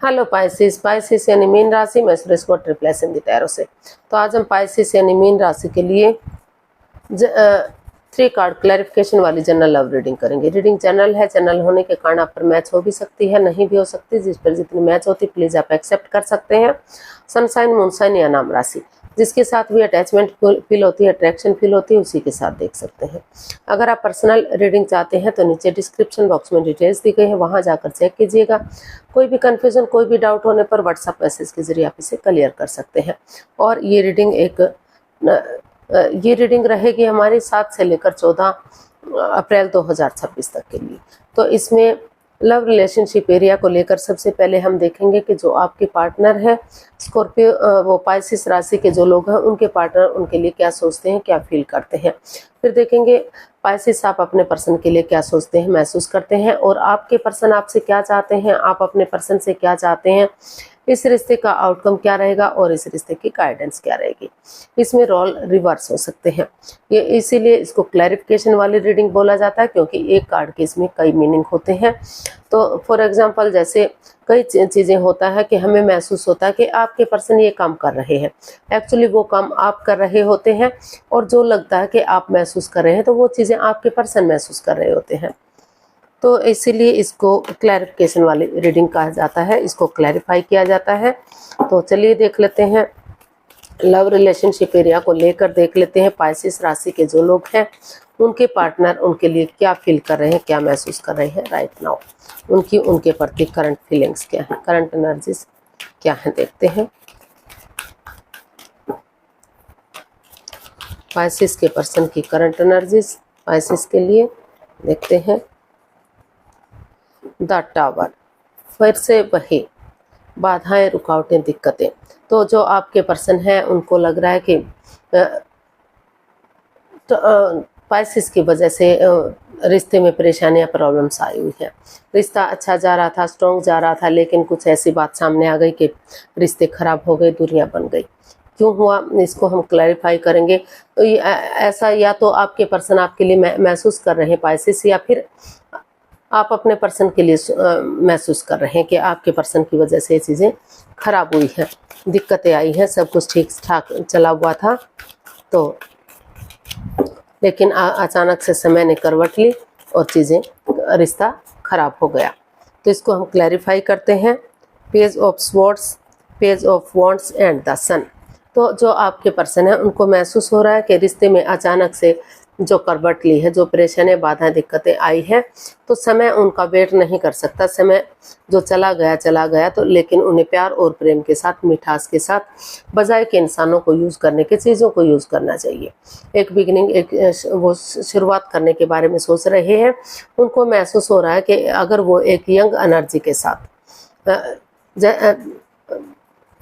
Hello Pisces, Pisces यानी mean राशि। मैं सुरेश को ट्रिपल एस हिंदी टैरो से। तो आज हम पाइसिस यानी मीन राशि के लिए 3 कार्ड क्लैरिफिकेशन वाली जनरल लव रीडिंग करेंगे। रीडिंग जनरल है, जनरल होने के कारण आप पर मैच हो भी सकती है, नहीं भी हो सकती। जिस पर जितनी मैच होती प्लीज आप एक्सेप्ट कर सकते हैं। सनसाइन, मूनसाइन या नाम राशि, जिसके साथ भी अटैचमेंट फील होती है, अट्रैक्शन फील होती है, उसी के साथ देख सकते हैं। अगर आप पर्सनल रीडिंग चाहते हैं तो नीचे डिस्क्रिप्शन बॉक्स में डिटेल्स दी गई है, वहां जाकर चेक कीजिएगा। कोई भी कंफ्यूजन, कोई भी डाउट होने पर व्हाट्सएप मैसेज के जरिए आप इसे क्लियर कर सकते हैं। और ये रीडिंग रहेगी हमारी 7 से लेकर 14 अप्रैल 2026 तक के लिए। तो इसमें लव रिलेशनशिप एरिया को लेकर सबसे पहले हम देखेंगे कि जो आपके पार्टनर है स्कॉर्पियो, वो पाइसिस राशि के जो लोग हैं उनके पार्टनर उनके लिए क्या सोचते हैं, क्या फील करते हैं। फिर देखेंगे पाइसिस आप अपने पर्सन के लिए क्या सोचते हैं, महसूस करते हैं, और आपके पर्सन आपसे क्या चाहते हैं, आप अपने पर्सन से क्या चाहते हैं, इस रिश्ते का आउटकम क्या रहेगा और इस रिश्ते की गाइडेंस क्या रहेगी। इसमें रोल रिवर्स हो सकते हैं, ये इसीलिए इसको क्लैरिफिकेशन वाली रीडिंग बोला जाता है, क्योंकि एक कार्ड के इसमें कई मीनिंग होते हैं। तो फॉर एग्जांपल जैसे कई चीज़ें होता है कि हमें महसूस होता है कि आपके पर्सन ये काम कर रहे हैं, एक्चुअली वो काम आप कर रहे होते हैं, और जो लगता है कि आप महसूस कर रहे हैं तो वो चीज़ें आपके पर्सन महसूस कर रहे होते हैं। तो इसीलिए इसको क्लैरिफिकेशन वाली रीडिंग कहा जाता है, इसको क्लैरिफाई किया जाता है। तो चलिए देख लेते हैं, लव रिलेशनशिप एरिया को लेकर देख लेते हैं पाइसिस राशि के जो लोग हैं उनके पार्टनर उनके लिए क्या फील कर रहे हैं, क्या महसूस कर रहे हैं राइट नाउ। उनके प्रति करंट फीलिंग्स क्या है, करंट एनर्जीज क्या है, देखते हैं। पाइसिस के पर्सन की करंट एनर्जीज पाइसिस के लिए देखते हैं। द टावर, फिर से वही बाधाएं, रुकावटें, दिक्कतें। तो जो आपके पर्सन हैं उनको लग रहा है कि पाइसिस की वजह से रिश्ते में परेशानियां, प्रॉब्लम्स आई हुई हैं। रिश्ता अच्छा जा रहा था, स्ट्रॉन्ग जा रहा था, लेकिन कुछ ऐसी बात सामने आ गई कि रिश्ते खराब हो गए, दूरियां बन गई। क्यों हुआ इसको हम क्लैरिफाई करेंगे। तो ऐसा या तो आपके पर्सन आपके लिए महसूस कर रहे हैं पाइसिस, या फिर आप अपने पर्सन के लिए महसूस कर रहे हैं कि आपके पर्सन की वजह से ये चीज़ें खराब हुई हैं, दिक्कतें आई हैं। सब कुछ ठीक ठाक चला हुआ था, तो लेकिन अचानक से समय ने करवट ली और चीज़ें, रिश्ता खराब हो गया। तो इसको हम क्लैरिफाई करते हैं। Page of swords, page of wands and the sun. तो जो आपके पर्सन है उनको महसूस हो रहा है कि रिश्ते में अचानक से जो करवट ली है, जो परेशानी, बाधाएं, दिक्कतें आई है, तो समय उनका वेट नहीं कर सकता। समय जो चला गया तो लेकिन उन्हें प्यार और प्रेम के साथ, मिठास के साथ, बजाय के इंसानों को यूज़ करने के, चीज़ों को यूज़ करना चाहिए। एक बिगिनिंग, वो शुरुआत करने के बारे में सोच रहे हैं। उनको महसूस हो रहा है कि अगर वो एक यंग एनर्जी के साथ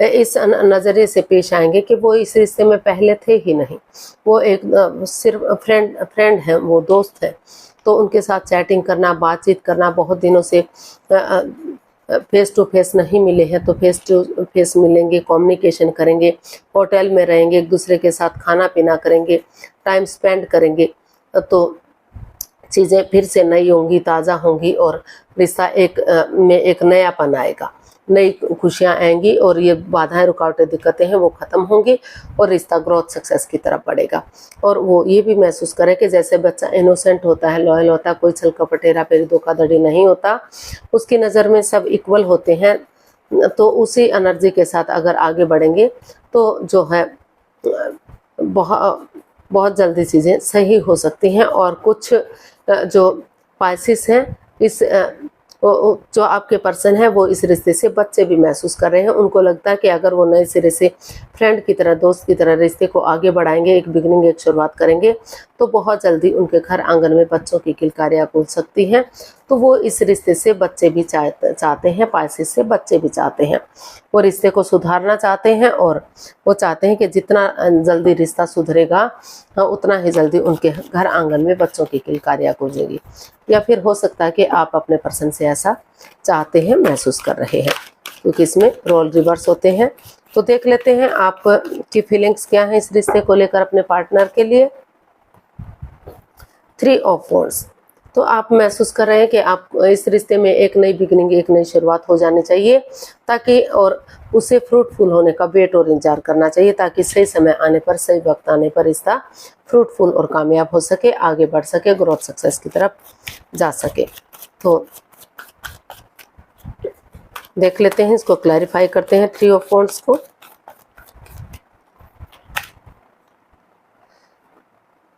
इस नज़रिए से पेश आएंगे कि वो इस रिश्ते में पहले थे ही नहीं, वो एक सिर्फ फ्रेंड है, वो दोस्त है। तो उनके साथ चैटिंग करना, बातचीत करना, बहुत दिनों से फेस टू फेस नहीं मिले हैं तो फेस टू फेस मिलेंगे, कम्युनिकेशन करेंगे, होटल में रहेंगे, एक दूसरे के साथ खाना पीना करेंगे, टाइम स्पेंड करेंगे, तो चीज़ें फिर से नई होंगी, ताज़ा होंगी, और रिश्ता में एक नयापन आएगा, नई खुशियां आएंगी, और ये बाधाएं, रुकावटें, दिक्कतें हैं वो ख़त्म होंगी, और रिश्ता ग्रोथ, सक्सेस की तरफ बढ़ेगा। और वो ये भी महसूस करें कि जैसे बच्चा इनोसेंट होता है, लॉयल होता है, कोई छल कपट, हेरा फेरी, धोखाधड़ी नहीं होता, उसकी नज़र में सब इक्वल होते हैं। तो उसी एनर्जी के साथ अगर आगे बढ़ेंगे तो जो है बहुत जल्दी चीज़ें सही हो सकती हैं। और कुछ जो पाइसिस हैं, इस जो आपके पर्सन है वो इस रिश्ते से बच्चे भी महसूस कर रहे हैं। उनको लगता है कि अगर वो नए सिरे से फ्रेंड की तरह, दोस्त की तरह रिश्ते को आगे बढ़ाएंगे, एक बिगनिंग, एक शुरुआत करेंगे, तो बहुत जल्दी उनके घर आंगन में बच्चों की किलकारियां गूंज सकती हैं। तो वो इस रिश्ते से बच्चे भी चाहते हैं, पाइसिस से बच्चे भी चाहते हैं। वो रिश्ते को सुधारना चाहते हैं, और वो चाहते हैं कि जितना जल्दी रिश्ता सुधरेगा उतना ही जल्दी उनके घर आंगन में बच्चों की किलकारियां गूंजेगी। या फिर हो सकता है कि आप अपने पर्सन से ऐसा चाहते हैं, महसूस कर रहे हैं, क्योंकि इसमें रोल रिवर्स होते हैं। तो देख लेते हैं आप की फीलिंग्स क्या हैं इस रिश्ते को लेकर अपने पार्टनर के लिए। 3 ऑफ वॉन्ड्स, तो आप महसूस कर रहे हैं कि आप इस रिश्ते में एक नई बिगिनिंग, एक नई शुरुआत हो जानी चाहिए, ताकि और उसे फ्रूटफुल होने का वेट और इंतजार करना चाहिए, ताकि सही समय आने पर, सही वक्त आने पर रिश्ता फ्रूटफुल और कामयाब हो सके, आगे बढ़ सके, ग्रोथ सक्सेस की तरफ जा सके। तो देख लेते हैं, इसको क्लैरिफाई करते हैं थ्री ऑफ वॉन्ड्स को।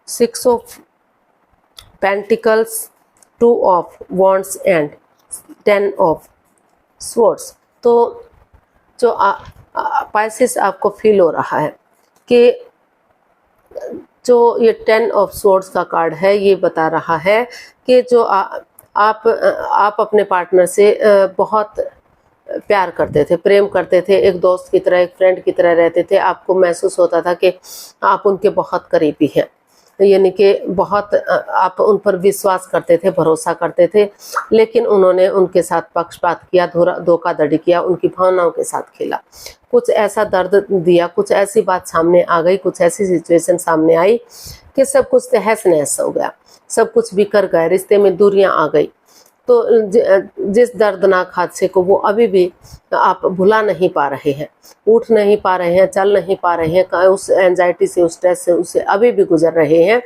Six of pentacles, two of wands and 10 of swords. तो जो पाइसेस आपको फील हो रहा है कि जो ये 10 ऑफ स्वॉर्ड्स का कार्ड है, ये बता रहा है कि जो आप अपने पार्टनर से बहुत प्यार करते थे, प्रेम करते थे, एक दोस्त की तरह, एक फ्रेंड की तरह रहते थे। आपको महसूस होता था कि आप उनके बहुत करीबी हैं, यानी कि बहुत आप उन पर विश्वास करते थे, भरोसा करते थे, लेकिन उन्होंने उनके साथ पक्षपात किया, धोखाधड़ी किया, उनकी भावनाओं के साथ खेला, कुछ ऐसा दर्द दिया, कुछ ऐसी बात सामने आ गई, कुछ ऐसी सिचुएशन सामने आई कि सब कुछ तहस नहस हो गया, सब कुछ बिखर गया, रिश्ते में दूरियां आ गई। तो जिस दर्दनाक हादसे को वो अभी भी आप भुला नहीं पा रहे हैं, उठ नहीं पा रहे हैं, चल नहीं पा रहे हैं, उस एंजाइटी से, उस स्ट्रेस से उसे अभी भी गुजर रहे हैं,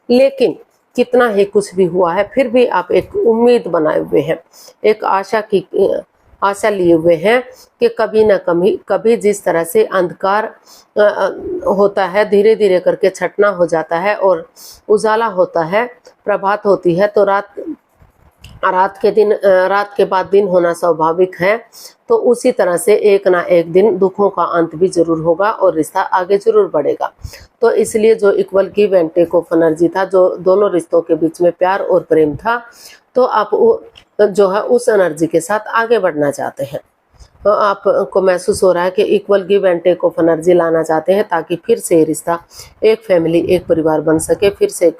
लेकिन कितना ही कुछ भी हुआ है, फिर भी आप एक उम्मीद बनाए हुए हैं, एक आशा लिए हुए हैं कि कभी ना कभी जिस तरह से अंधकार होता है, धीरे धीरे करके छटना हो जाता है और उजाला होता है, प्रभात होती है, तो रात के बाद दिन होना स्वाभाविक है। तो उसी तरह से एक ना एक दिन दुखों का अंत भी जरूर होगा और रिश्ता आगे जरूर बढ़ेगा। तो इसलिए जो equal give and take of energy था, जो दोनों रिश्तों के बीच में प्यार और प्रेम था, तो आप जो है उस एनर्जी के साथ आगे बढ़ना चाहते हैं। तो आपको महसूस हो रहा है कि equal give and take of energy लाना चाहते हैं, ताकि फिर से रिश्ता एक फैमिली, एक परिवार बन सके, फिर से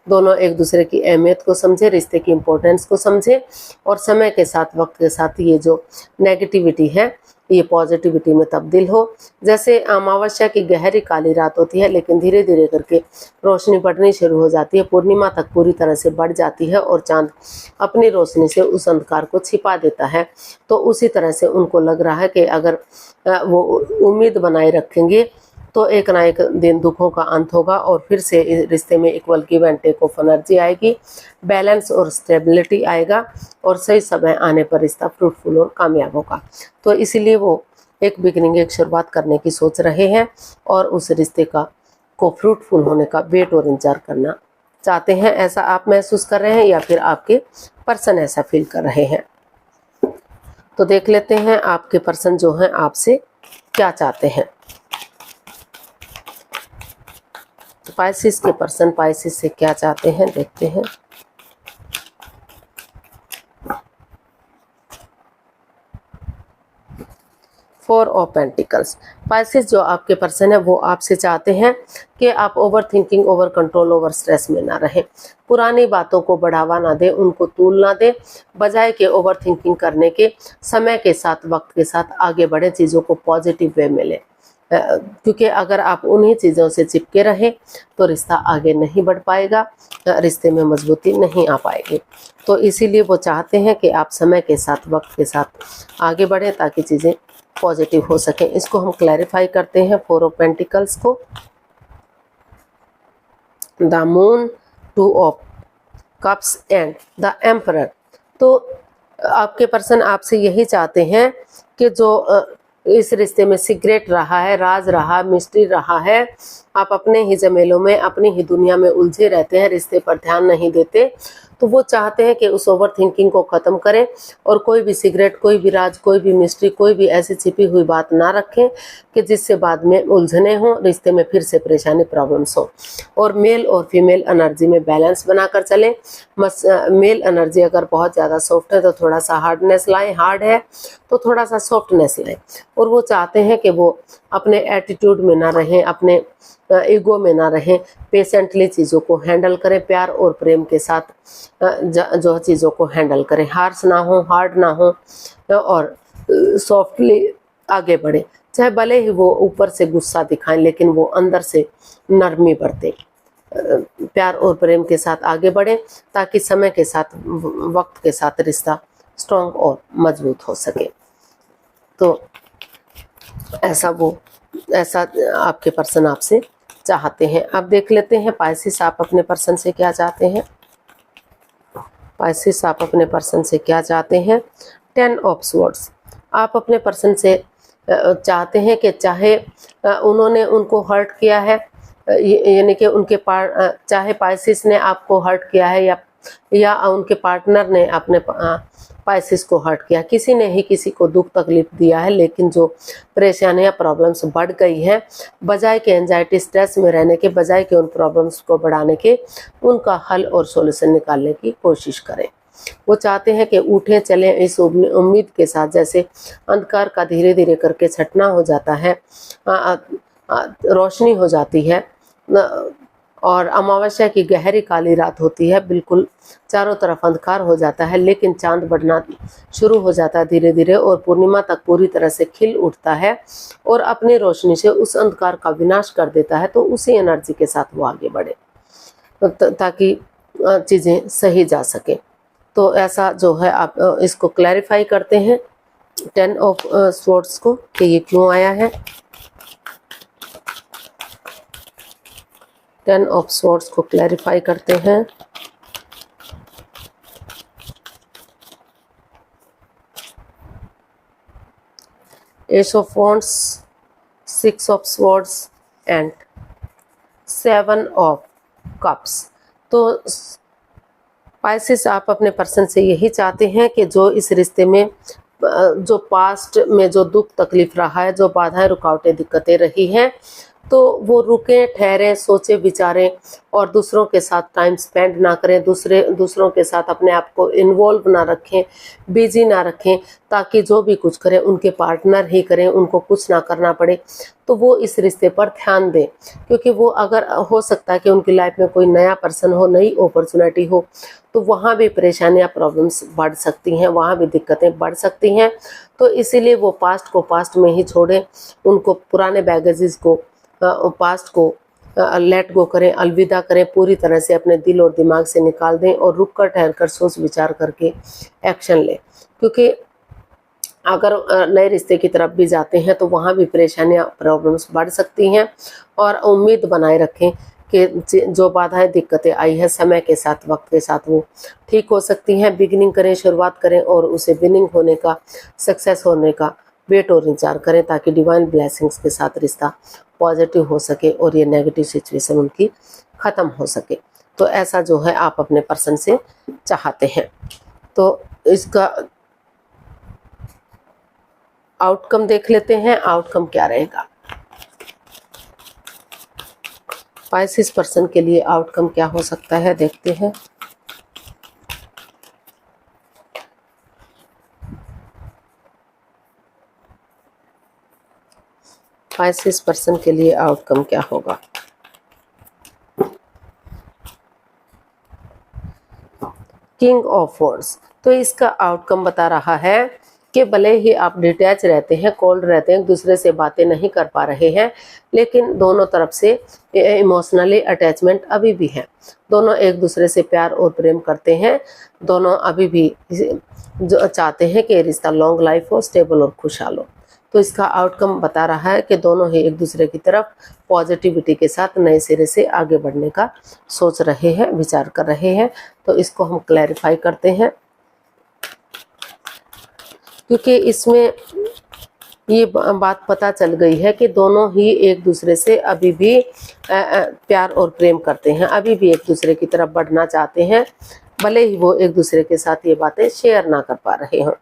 दोनों एक दूसरे की अहमियत को समझे, रिश्ते की इम्पोर्टेंस को समझे, और समय के साथ, वक्त के साथ ये जो नेगेटिविटी है ये पॉजिटिविटी में तब्दील हो। जैसे अमावस्या की गहरी काली रात होती है, लेकिन धीरे धीरे करके रोशनी बढ़नी शुरू हो जाती है, पूर्णिमा तक पूरी तरह से बढ़ जाती है और चांद अपनी रोशनी से उस अंधकार को छिपा देता है। तो उसी तरह से उनको लग रहा है कि अगर वो उम्मीद बनाए रखेंगे तो एक ना एक दिन दुखों का अंत होगा और फिर से इस रिश्ते में equal give and take of energy आएगी, बैलेंस और स्टेबिलिटी आएगा, और सही समय आने पर रिश्ता फ्रूटफुल और कामयाब होगा। तो इसीलिए वो एक बिगिनिंग, एक शुरुआत करने की सोच रहे हैं और उस रिश्ते को फ्रूटफुल होने का वेट और इंतजार करना चाहते हैं। ऐसा आप महसूस कर रहे हैं या फिर आपके पर्सन ऐसा फील कर रहे हैं? तो देख लेते हैं आपके पर्सन जो हैं आपसे क्या चाहते हैं। पाइसेस के पर्सन पाइसेस से क्या चाहते हैं, देखते हैं। Four of pentacles. पाइसेस जो आपके पर्सन है वो आपसे चाहते हैं कि आप over thinking, over control, over stress में ना रहें, पुरानी बातों को बढ़ावा ना दें, उनको तूल ना दें, बजाय के ओवर थिंकिंग करने के समय के साथ, वक्त के साथ आगे बढ़े, चीज़ों को पॉजिटिव वे में लें, क्योंकि अगर आप उन्हीं चीज़ों से चिपके रहें तो रिश्ता आगे नहीं बढ़ पाएगा, रिश्ते में मजबूती नहीं आ पाएगी। तो इसीलिए वो चाहते हैं कि आप समय के साथ, वक्त के साथ आगे बढ़ें, ताकि चीज़ें पॉजिटिव हो सकें। इसको हम क्लैरिफाई करते हैं फोर ऑफ पेंटिकल्स को। The moon, two of cups and the emperor. तो आपके पर्सन आपसे यही चाहते हैं कि जो इस रिश्ते में सीक्रेट रहा है, राज रहा, मिस्ट्री रहा है, आप अपने ही झमेलों में, अपनी ही दुनिया में उलझे रहते हैं, रिश्ते पर ध्यान नहीं देते, तो वो चाहते हैं कि उस ओवर थिंकिंग को ख़त्म करें और कोई भी सीक्रेट, कोई भी राज, कोई भी मिस्ट्री, कोई भी ऐसी छिपी हुई बात ना रखें कि जिससे बाद में उलझने हों, रिश्ते में फिर से परेशानी, प्रॉब्लम्स हो। और मेल और फीमेल एनर्जी में बैलेंस बनाकर चलें। मेल एनर्जी अगर बहुत ज़्यादा सॉफ्ट है तो थोड़ा सा हार्डनेस लाएं, हार्ड है तो थोड़ा सा सॉफ्टनेस लाएं। और वो चाहते हैं कि वो अपने एटीट्यूड में ना रहें, अपने ईगो में ना रहें, पेशेंटली चीज़ों को हैंडल करें, प्यार और प्रेम के साथ जो चीज़ों को हैंडल करें, हार्श ना हो, हार्ड ना हो, और सॉफ्टली आगे बढ़े। चाहे भले ही वो ऊपर से गुस्सा दिखाएं, लेकिन वो अंदर से नरमी बरतें। प्यार और प्रेम के साथ आगे बढ़ें, ताकि समय के साथ, वक्त के साथ रिश्ता स्ट्रॉन्ग और मजबूत हो सके। तो ऐसा आपके पर्सन आपसे चाहते हैं। अब देख लेते हैं पाइसेस आप अपने पर्सन से क्या चाहते हैं। पाइसेस आप अपने पर्सन से क्या चाहते हैं। 10 ऑफ स्वॉर्ड्स। आप अपने पर्सन से चाहते हैं कि चाहे उन्होंने उनको हर्ट किया है, यानी कि चाहे पाइसेस ने आपको हर्ट किया है या उनके पार्टनर ने अपने पाइसेस को हर्ट किया, किसी ने ही किसी को दुख तकलीफ दिया है, लेकिन जो परेशानियां प्रॉब्लम्स बढ़ गई हैं, बजाय के एंजाइटी स्ट्रेस में रहने के, बजाय के उन प्रॉब्लम्स को बढ़ाने के, उनका हल और सॉल्यूशन निकालने की कोशिश करें। वो चाहते हैं कि उठें चलें इस उम्मीद के साथ, जैसे अंधकार का धीरे धीरे करके छटना हो जाता है, रोशनी हो जाती है और अमावस्या की गहरी काली रात होती है, बिल्कुल चारों तरफ अंधकार हो जाता है, लेकिन चांद बढ़ना शुरू हो जाता है धीरे धीरे और पूर्णिमा तक पूरी तरह से खिल उठता है और अपनी रोशनी से उस अंधकार का विनाश कर देता है। तो उसी एनर्जी के साथ वो आगे बढ़े ताकि चीज़ें सही जा सके। तो ऐसा जो है आप इसको क्लैरिफाई करते हैं 10 ऑफ स्वॉर्ड्स को कि ये क्यों आया है। 10 ऑफ स्वॉर्ड्स को क्लैरिफाई करते हैं। S of wands, 6 of swords and 7 of cups. तो पाइसेस आप अपने पर्सन से यही चाहते हैं कि जो इस रिश्ते में जो पास्ट में जो दुख तकलीफ रहा है, जो बाधाएं रुकावटें दिक्कतें रही हैं, तो वो रुकें, ठहरें, सोचें, विचारें और दूसरों के साथ टाइम स्पेंड ना करें, दूसरों के साथ अपने आप को इन्वॉल्व ना रखें, बिजी ना रखें, ताकि जो भी कुछ करें उनके पार्टनर ही करें, उनको कुछ ना करना पड़े। तो वो इस रिश्ते पर ध्यान दें, क्योंकि वो अगर हो सकता है कि उनकी लाइफ में कोई नया पर्सन हो, नई अपॉर्चुनिटी हो, तो वहाँ भी परेशानियाँ प्रॉब्लम्स बढ़ सकती हैं, वहाँ भी दिक्कतें बढ़ सकती हैं। तो इसीलिए वो पास्ट को पास्ट में ही छोड़ें, उनको पुराने बैगेजेस को पास्ट को लेट गो करें, अलविदा करें, पूरी तरह से अपने दिल और दिमाग से निकाल दें और रुक कर ठहर कर सोच विचार करके एक्शन लें। क्योंकि अगर नए रिश्ते की तरफ भी जाते हैं तो वहाँ भी परेशानियाँ प्रॉब्लम्स बढ़ सकती हैं। और उम्मीद बनाए रखें कि जो बाधाएं दिक्कतें आई है समय के साथ, वक्त के साथ वो ठीक हो सकती हैं। बिगिनिंग करें, शुरुआत करें और उसे विनिंग होने का, सक्सेस होने का वेट और इंतजार करें, ताकि डिवाइन ब्लेसिंग्स के साथ रिश्ता पॉजिटिव हो सके और ये नेगेटिव सिचुएशन उनकी ख़त्म हो सके। तो ऐसा जो है आप अपने पर्सन से चाहते हैं। तो इसका आउटकम देख लेते हैं, आउटकम क्या रहेगा। पाइसेस पर्सन के लिए आउटकम क्या हो सकता है, देखते हैं। पाइसेस पर्सन के लिए आउटकम क्या होगा। King of wands. तो इसका आउटकम बता रहा है कि भले ही आप डिटैच रहते हैं, कोल्ड रहते हैं, एक दूसरे से बातें नहीं कर पा रहे हैं, लेकिन दोनों तरफ से इमोशनली अटैचमेंट अभी भी है। दोनों एक दूसरे से प्यार और प्रेम करते हैं। दोनों अभी भी जो चाहते हैं कि रिश्ता लॉन्ग लाइफ हो, स्टेबल और खुशहाल हो। तो इसका आउटकम बता रहा है कि दोनों ही एक दूसरे की तरफ पॉजिटिविटी के साथ नए सिरे से आगे बढ़ने का सोच रहे हैं, विचार कर रहे हैं। तो इसको हम क्लैरिफाई करते हैं, क्योंकि इसमें ये बात पता चल गई है कि दोनों ही एक दूसरे से अभी भी प्यार और प्रेम करते हैं, अभी भी एक दूसरे की तरफ बढ़ना चाहते हैं, भले ही वो एक दूसरे के साथ ये बातें शेयर ना कर पा रहे हों।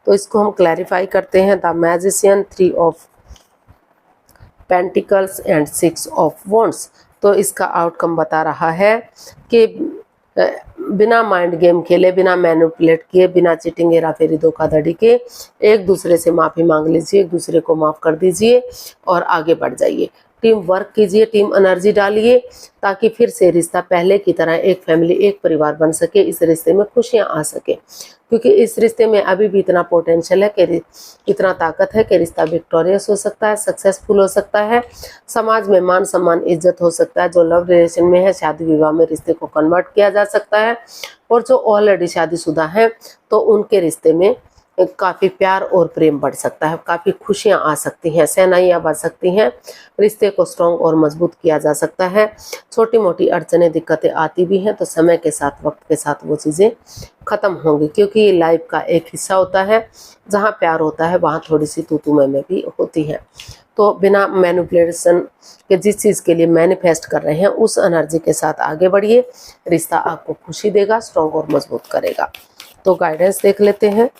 तो इसको हम क्लैरिफाई करते हैं। The magician, 3 of pentacles and 6 of wands. तो इसका आउटकम बता रहा है कि बिना माइंड गेम खेले, बिना मैनिपुलेट किए, बिना चीटिंग, हेरा फेरी, धोखाधड़ी के एक दूसरे से माफ़ी मांग लीजिए, एक दूसरे को माफ़ कर दीजिए और आगे बढ़ जाइए। टीम वर्क कीजिए, टीम एनर्जी डालिए, ताकि फिर से रिश्ता पहले की तरह एक फैमिली, एक परिवार बन सके, इस रिश्ते में खुशियां आ सके। क्योंकि इस रिश्ते में अभी भी इतना पोटेंशियल है कि इतना ताकत है कि रिश्ता विक्टोरियस हो सकता है, सक्सेसफुल हो सकता है, समाज में मान सम्मान इज्जत हो सकता है। जो लव रिलेशन में है शादी विवाह में रिश्ते को कन्वर्ट किया जा सकता है, और जो ऑलरेडी शादीशुदा हैं तो उनके रिश्ते में काफ़ी प्यार और प्रेम बढ़ सकता है, काफ़ी खुशियां आ सकती हैं, सहनाइयाँ बढ़ सकती हैं, रिश्ते को स्ट्रॉन्ग और मजबूत किया जा सकता है। छोटी मोटी अड़चनें दिक्कतें आती भी हैं तो समय के साथ, वक्त के साथ वो चीज़ें ख़त्म होंगी, क्योंकि ये लाइफ का एक हिस्सा होता है। जहाँ प्यार होता है वहाँ थोड़ी सी तू में भी होती है। तो बिना मैनिपुलेशन के जिस चीज़ के लिए मैनिफेस्ट कर रहे हैं उस एनर्जी के साथ आगे बढ़िए, रिश्ता आपको खुशी देगा, स्ट्रॉन्ग और मजबूत करेगा। तो गाइडेंस देख लेते हैं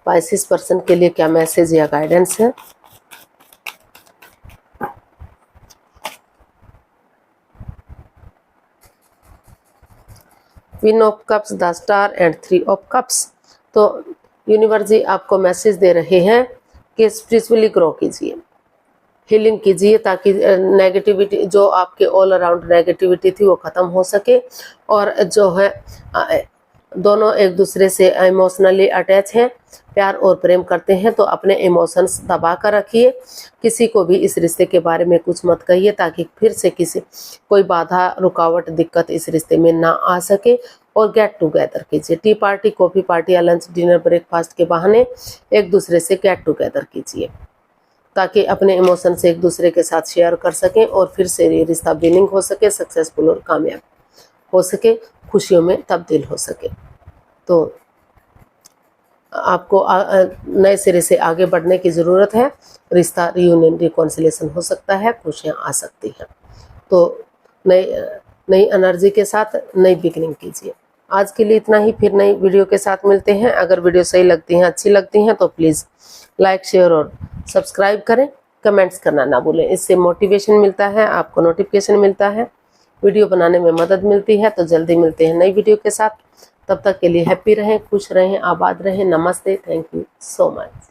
पाइसेस पर्सन के लिए क्या मैसेज या गाइडेंस है। Queen of cups, the star and 3 of cups. तो यूनिवर्स जी आपको मैसेज दे रहे हैं कि स्पिरिचुअली ग्रो कीजिए, हीलिंग कीजिए, ताकि नेगेटिविटी, जो आपके ऑल अराउंड नेगेटिविटी थी वो ख़त्म हो सके। और जो है दोनों एक दूसरे से इमोशनली अटैच हैं, प्यार और प्रेम करते हैं, तो अपने इमोशंस दबा कर रखिए। किसी को भी इस रिश्ते के बारे में कुछ मत कहिए, ताकि फिर से कोई बाधा, रुकावट, दिक्कत इस रिश्ते में ना आ सके। और गेट टुगेदर कीजिए, टी पार्टी, कॉफ़ी पार्टी या लंच, डिनर, ब्रेकफास्ट के बहाने एक दूसरे से गेट टुगेदर कीजिए, ताकि अपने इमोशन से एक दूसरे के साथ शेयर कर सकें और फिर से ये रिश्ता विनिंग हो सके, सक्सेसफुल और कामयाब हो सके, खुशियों में तब्दील हो सके। तो आपको नए सिरे से आगे बढ़ने की ज़रूरत है। रिश्ता रियूनियन, रिकॉन्सिलेशन हो सकता है, खुशियाँ आ सकती हैं। तो नई एनर्जी के साथ नई बिगनिंग कीजिए। आज के लिए इतना ही, फिर नई वीडियो के साथ मिलते हैं। अगर वीडियो सही लगती हैं, अच्छी लगती हैं तो प्लीज़ लाइक, शेयर और सब्सक्राइब करें, कमेंट्स करना ना भूलें। इससे मोटिवेशन मिलता है, आपको नोटिफिकेशन मिलता है, वीडियो बनाने में मदद मिलती है। तो जल्दी मिलते हैं नई वीडियो के साथ। तब तक के लिए हैप्पी रहें, खुश रहें, आबाद रहें। नमस्ते, थैंक यू सो मच।